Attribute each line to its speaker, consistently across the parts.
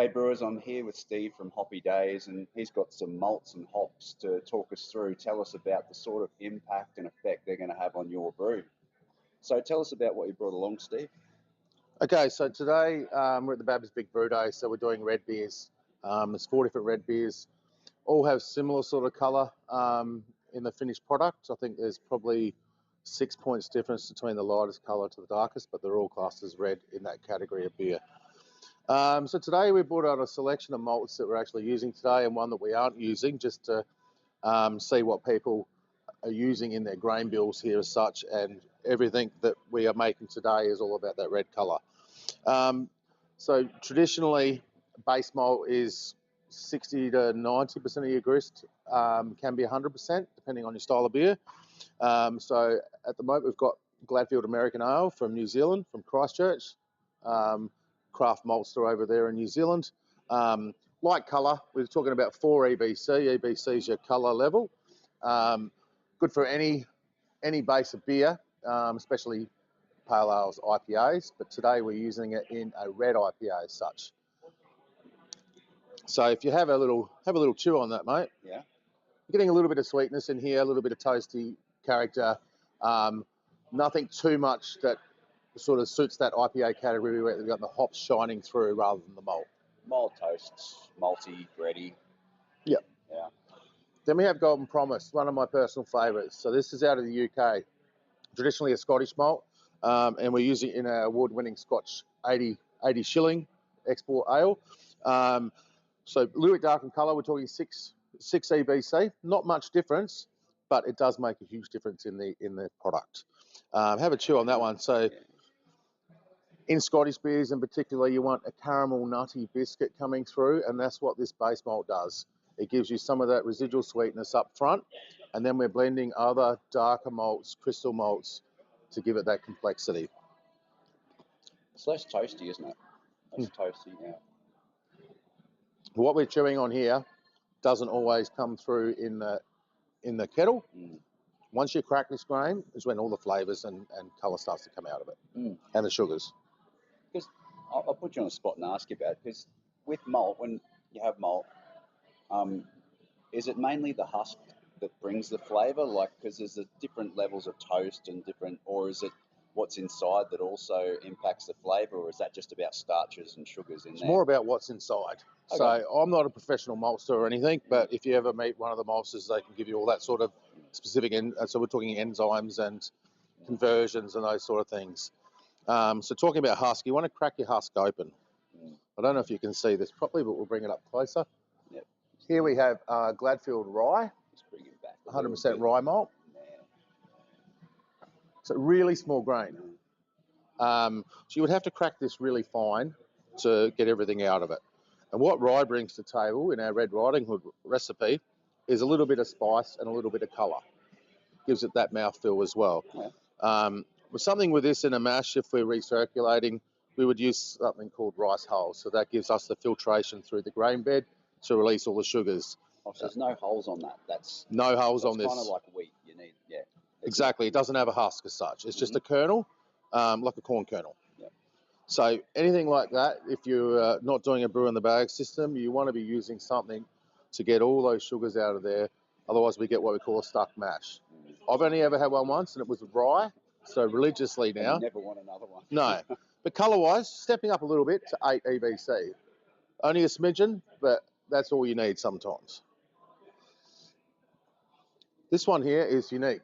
Speaker 1: Hey Brewers, I'm here with Steve from Hoppy Days, and he's got some malts and hops to talk us through. Tell us about the sort of impact and effect they're going to have on your brew. So tell us about what you brought along, Steve.
Speaker 2: Okay, so today we're at the Babs Big Brew Day, so we're doing red beers. There's 4 different red beers, all have similar sort of colour in the finished product. I think there's probably 6 points difference between the lightest colour to the darkest, but they're all classed as red in that category of beer. So today we brought out a selection of malts that we're actually using today and one that we aren't using, just to see what people are using in their grain bills here as such, and everything that we are making today is all about that red colour. So traditionally, base malt is 60 to 90% of your grist, can be 100% depending on your style of beer. So at the moment we've got Gladfield American Ale from New Zealand, from Christchurch, craft maltster over there in New Zealand. Light colour, we're talking about 4 EBC. EBC is your colour level. Good for any base of beer, especially pale ales, IPAs, but today we're using it in a red IPA as such. So if you have a little chew on that, mate.
Speaker 1: Yeah.
Speaker 2: You're getting a little bit of sweetness in here, a little bit of toasty character. Nothing too much that sort of suits that IPA category where they've got the hops shining through rather than the malt.
Speaker 1: Mild toasts, malty, bready.
Speaker 2: Yep.
Speaker 1: Yeah.
Speaker 2: Then we have Golden Promise, one of my personal favourites. So this is out of the UK, traditionally a Scottish malt, and we're using it in our award-winning Scotch 80 shilling export ale. So a little bit dark in colour, we're talking 6 EBC, not much difference, but it does make a huge difference in the product. Have a chew on that one. So in Scottish beers in particular, you want a caramel nutty biscuit coming through, and that's what this base malt does. It gives you some of that residual sweetness up front, and then we're blending other darker malts, crystal malts, to give it that complexity.
Speaker 1: It's less toasty, isn't it? Less toasty, yeah.
Speaker 2: What we're chewing on here doesn't always come through in the kettle. Once you crack this grain is when all the flavours and colour starts to come out of it, and the sugars.
Speaker 1: Because I'll put you on the spot and ask you about it, because with malt, when you have malt, is it mainly the husk that brings the flavour? Like, because there's the different levels of toast and different, or is it what's inside that also impacts the flavour, or is that just about starches and sugars in there?
Speaker 2: It's more about what's inside. Okay. So I'm not a professional maltster or anything, but if you ever meet one of the maltsters, they can give you all that sort of specific, so we're talking enzymes and conversions and those sort of things. So talking about husk, you want to crack your husk open. I don't know if you can see this properly, but we'll bring it up closer.
Speaker 1: Yep.
Speaker 2: Here we have Gladfield Rye,
Speaker 1: Let's bring it back
Speaker 2: 100% rye malt. So really small grain. So you would have to crack this really fine to get everything out of it. And what rye brings to the table in our Red Riding Hood recipe is a little bit of spice and a little bit of colour. Gives it that mouthfeel as well.
Speaker 1: Yeah.
Speaker 2: With something with this in a mash, if we're recirculating, we would use something called rice hulls. So that gives us the filtration through the grain bed to release all the sugars.
Speaker 1: Oh, so there's no holes on that. That's
Speaker 2: no holes on this.
Speaker 1: It's kind of like wheat. You need, yeah.
Speaker 2: Exactly. It doesn't have a husk as such. It's just a kernel, like a corn kernel.
Speaker 1: Yeah.
Speaker 2: So anything like that, if you're not doing a brew in the bag system, you want to be using something to get all those sugars out of there. Otherwise, we get what we call a stuck mash. I've only ever had one once, and it was rye. So religiously now.
Speaker 1: You never want another one.
Speaker 2: No. But colour-wise, stepping up a little bit to 8 EBC. Only a smidgen, but that's all you need sometimes. This one here is unique.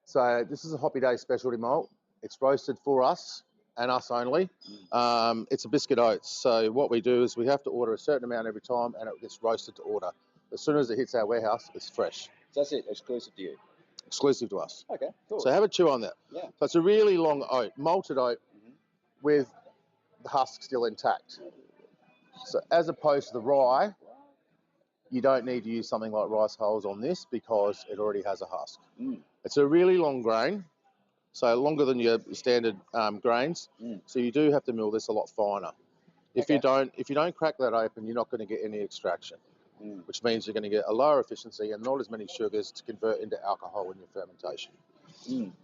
Speaker 2: So this is a Hoppy Day specialty malt. It's roasted for us and us only. It's a biscuit oats. So what we do is we have to order a certain amount every time, and it gets roasted to order. As soon as it hits our warehouse, it's fresh.
Speaker 1: So that's it, exclusive to you?
Speaker 2: Exclusive to us.
Speaker 1: Okay, cool.
Speaker 2: So have a chew on that.
Speaker 1: Yeah.
Speaker 2: So it's a really long oat, malted oat with the husk still intact. So as opposed to the rye, you don't need to use something like rice hulls on this because it already has a husk. It's a really long grain, so longer than your standard grains. So you do have to mill this a lot finer. If you don't crack that open, you're not going to get any extraction, which means you're going to get a lower efficiency and not as many sugars to convert into alcohol in your fermentation.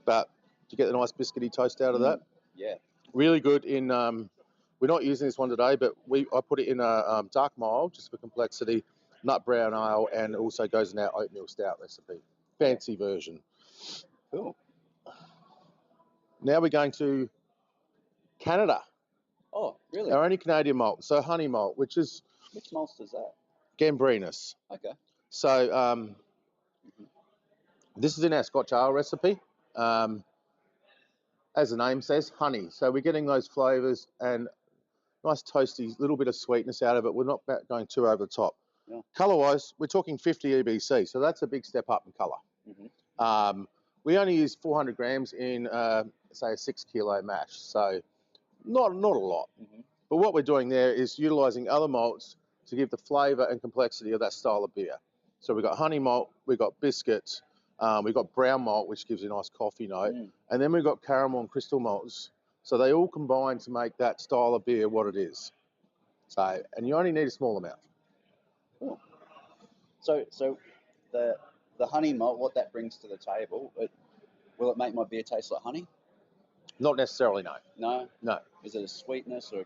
Speaker 2: But you get the nice biscuity toast out of that.
Speaker 1: Yeah.
Speaker 2: Really good in We're not using this one today, but I put it in a dark mild just for complexity, nut brown ale, and it also goes in our oatmeal stout recipe. Fancy version.
Speaker 1: Cool.
Speaker 2: Now we're going to Canada,
Speaker 1: Oh, really?
Speaker 2: our only Canadian malt. So honey malt, which is
Speaker 1: Which malts is that?
Speaker 2: Gambrinus.
Speaker 1: Okay.
Speaker 2: So this is in our Scotch ale recipe. As the name says, honey. So we're getting those flavours and nice toasty, little bit of sweetness out of it. We're not going too over the top.
Speaker 1: Yeah.
Speaker 2: Colour-wise, we're talking 50 EBC, so that's a big step up in colour.
Speaker 1: Mm-hmm.
Speaker 2: We only use 400 grams in, say, a 6 kilo mash, so not a lot.
Speaker 1: Mm-hmm.
Speaker 2: But what we're doing there is utilising other malts to give the flavour and complexity of that style of beer. So we've got honey malt, we've got biscuits, we've got brown malt, which gives you a nice coffee note, and then we've got caramel and crystal malts. So they all combine to make that style of beer what it is. So, and you only need a small amount.
Speaker 1: Cool. So the honey malt, what that brings to the table, will it make my beer taste like honey?
Speaker 2: Not necessarily, no.
Speaker 1: No.
Speaker 2: No.
Speaker 1: Is it a sweetness or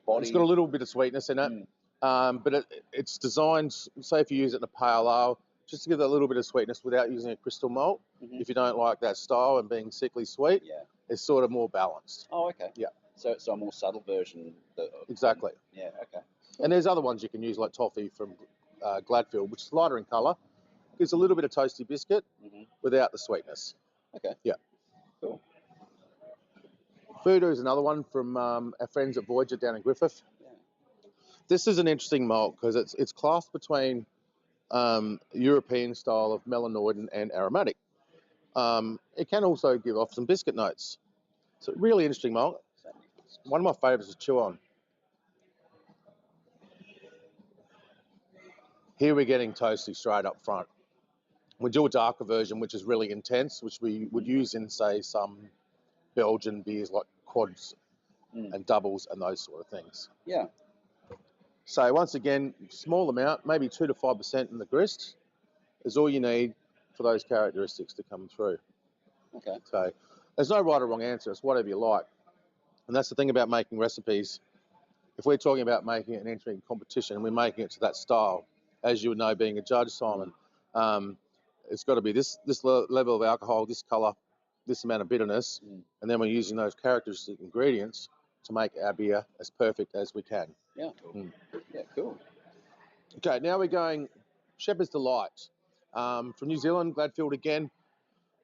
Speaker 1: body?
Speaker 2: It's got a little bit of sweetness in it, but it's designed, say if you use it in a pale ale, just to give that little bit of sweetness without using a crystal malt.
Speaker 1: Mm-hmm.
Speaker 2: If you don't like that style and being sickly sweet, it's sort of more balanced.
Speaker 1: Oh, okay.
Speaker 2: Yeah.
Speaker 1: So a more subtle version.
Speaker 2: Exactly.
Speaker 1: Yeah, okay.
Speaker 2: And there's other ones you can use, like toffee from Gladfield, which is lighter in colour. Gives a little bit of toasty biscuit without the sweetness.
Speaker 1: Okay.
Speaker 2: Yeah.
Speaker 1: Cool.
Speaker 2: Voodoo is another one from our friends at Voyager down in Griffith.
Speaker 1: Yeah.
Speaker 2: This is an interesting malt because it's classed between European style of melanoidin and aromatic. It can also give off some biscuit notes. It's a really interesting malt. One of my favourites is Chew On. Here we're getting toasty straight up front. We do a darker version, which is really intense, which we would use in, say, some Belgian beers like quads and doubles and those sort of things.
Speaker 1: Yeah.
Speaker 2: So once again, small amount, maybe 2 to 5% in the grist is all you need for those characteristics to come through.
Speaker 1: Okay.
Speaker 2: So there's no right or wrong answer. It's whatever you like. And that's the thing about making recipes. If we're talking about making it and entering competition and we're making it to that style, as you would know being a judge, Simon, it's got to be this level of alcohol, this colour, this amount of bitterness, and then we're using those characteristic ingredients to make our beer as perfect as we can.
Speaker 1: Yeah. Yeah, cool.
Speaker 2: Okay, now we're going Shepherd's Delight from New Zealand, Gladfield again.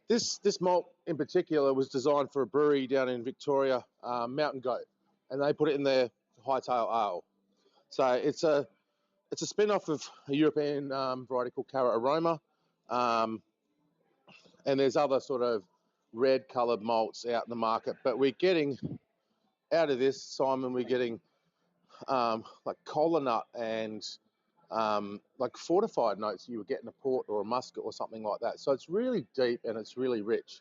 Speaker 2: This malt in particular was designed for a brewery down in Victoria, Mountain Goat, and they put it in their Hightail Ale. So it's a spin-off of a European variety called Cara Aroma, and there's other sort of red-coloured malts out in the market. But we're getting out of this, Simon, we're getting like cola nut and like fortified notes you would get in a port or a muscat or something like that. So it's really deep and it's really rich.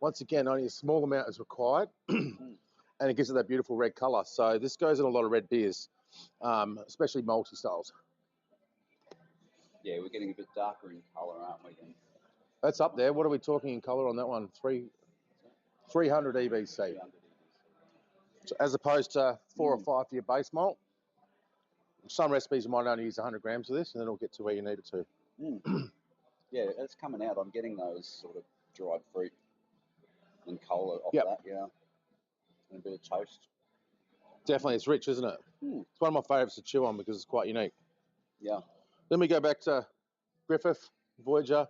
Speaker 2: Once again, only a small amount is required, and it gives it that beautiful red colour. So this goes in a lot of red beers, especially multi styles.
Speaker 1: Yeah, we're getting a bit darker in colour, aren't we? Then?
Speaker 2: That's up there. What are we talking in colour on that one? 300 EBC.
Speaker 1: 300 EBC.
Speaker 2: So as opposed to 4 or 5 for your base malt. Some recipes you might only use 100 grams of this, and then it'll get to where you need it to.
Speaker 1: Yeah, it's coming out. I'm getting those sort of dried fruit and cola off
Speaker 2: Yep.
Speaker 1: that, yeah. And a bit of toast.
Speaker 2: Definitely, it's rich, isn't it? It's one of my favourites to chew on because it's quite unique.
Speaker 1: Yeah.
Speaker 2: Then we go back to Griffith, Voyager,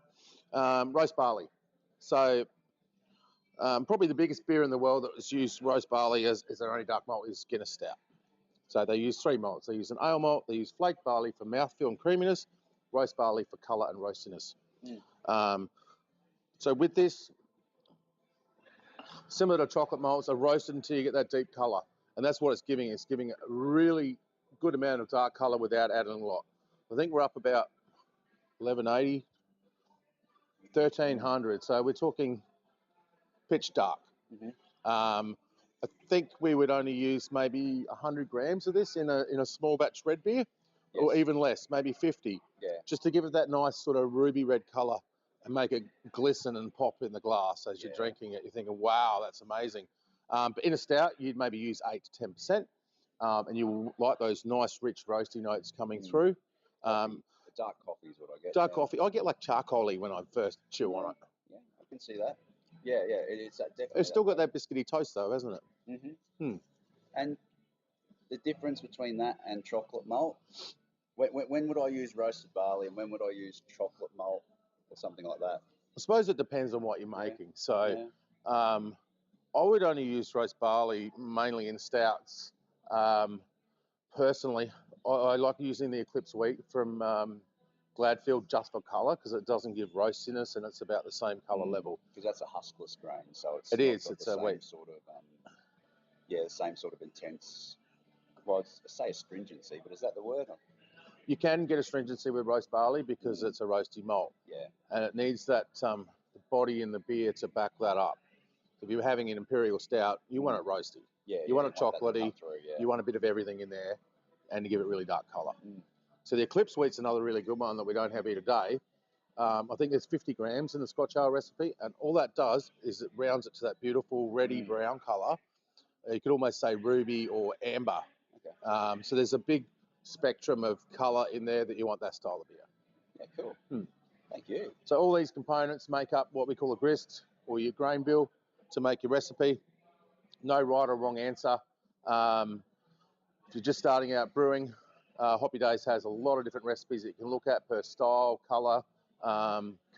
Speaker 2: roast barley. So probably the biggest beer in the world that has used roast barley as their only dark malt is Guinness Stout. So they use 3 malts. They use an ale malt, they use flake barley for mouthfeel and creaminess, roast barley for colour and roastiness. So with this, similar to chocolate malts, are roasted until you get that deep colour. And that's what it's giving. It's giving a really good amount of dark colour without adding a lot. I think we're up about 1180, 1300. So we're talking pitch dark. I think we would only use maybe 100 grams of this in a small batch red beer, or even less, maybe 50, just to give it that nice sort of ruby red colour and make it glisten and pop in the glass as you're drinking it. You're thinking, wow, that's amazing. But in a stout, you'd maybe use 8 to 10%. and you like those nice, rich, roasty notes coming
Speaker 1: Mm.
Speaker 2: through.
Speaker 1: Coffee, dark coffee is what I get.
Speaker 2: Dark
Speaker 1: yeah.
Speaker 2: coffee, I get like charcoaly when I first chew on it.
Speaker 1: Yeah, I can see that. Yeah, it's definitely.
Speaker 2: It's still got that biscuity toast though, hasn't it?
Speaker 1: Mm-hmm. And the difference between that and chocolate malt, when would I use roasted barley and when would I use chocolate malt or something like that?
Speaker 2: I suppose it depends on what you're
Speaker 1: Yeah.
Speaker 2: making. So
Speaker 1: Yeah.
Speaker 2: I would only use roast barley mainly in stouts. Personally, I like using the Eclipse wheat from Gladfield just for colour because it doesn't give roastiness and it's about the same colour level.
Speaker 1: Because that's a huskless grain, so it's
Speaker 2: It
Speaker 1: not
Speaker 2: is.
Speaker 1: got
Speaker 2: It's
Speaker 1: the
Speaker 2: a
Speaker 1: same
Speaker 2: wheat.
Speaker 1: sort of the same sort of intense. Well, I'd say astringency, but is that the word?
Speaker 2: You can get astringency with roast barley because it's a roasty malt.
Speaker 1: Yeah.
Speaker 2: And it needs that the body in the beer to back that up. So if you're having an imperial stout, you want it roasty.
Speaker 1: Yeah.
Speaker 2: You want it
Speaker 1: that to
Speaker 2: chocolatey.
Speaker 1: come through, yeah.
Speaker 2: You want a bit of everything in there, and to give it really dark colour.
Speaker 1: Mm.
Speaker 2: So the Eclipse wheat's another really good one that we don't have here today. I think there's 50 grams in the Scotch Ale recipe, and all that does is it rounds it to that beautiful reddy brown colour. You could almost say ruby or amber.
Speaker 1: Okay.
Speaker 2: So there's a big spectrum of colour in there that you want that style of beer.
Speaker 1: Yeah, cool. Thank you.
Speaker 2: So all these components make up what we call a grist or your grain bill to make your recipe. No right or wrong answer. If you're just starting out brewing, Hoppy Days has a lot of different recipes that you can look at per style, colour,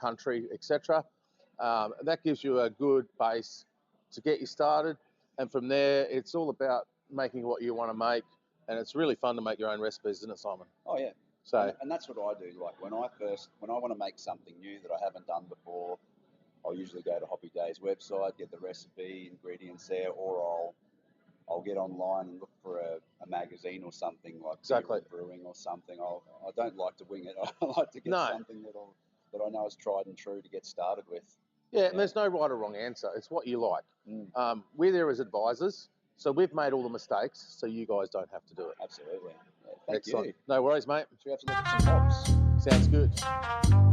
Speaker 2: country, etc. That gives you a good base to get you started. And from there, it's all about making what you want to make. And it's really fun to make your own recipes, isn't it, Simon?
Speaker 1: Oh, yeah.
Speaker 2: So,
Speaker 1: and that's what I do. Like when I want to make something new that I haven't done before, I'll usually go to Hoppy Days website, get the recipe, ingredients there, or I'll get online and look for a magazine or something like
Speaker 2: Exactly.
Speaker 1: Beer and Brewing or something. I don't like to wing it. I like to get something that I know is tried and true to get started with.
Speaker 2: Yeah, and there's no right or wrong answer. It's what you like. We're there as advisors, so we've made all the mistakes, so you guys don't have to do it.
Speaker 1: Absolutely. Yeah, thank
Speaker 2: Excellent.
Speaker 1: you.
Speaker 2: No worries, mate.
Speaker 1: Should we have to look at some hops?
Speaker 2: Sounds good.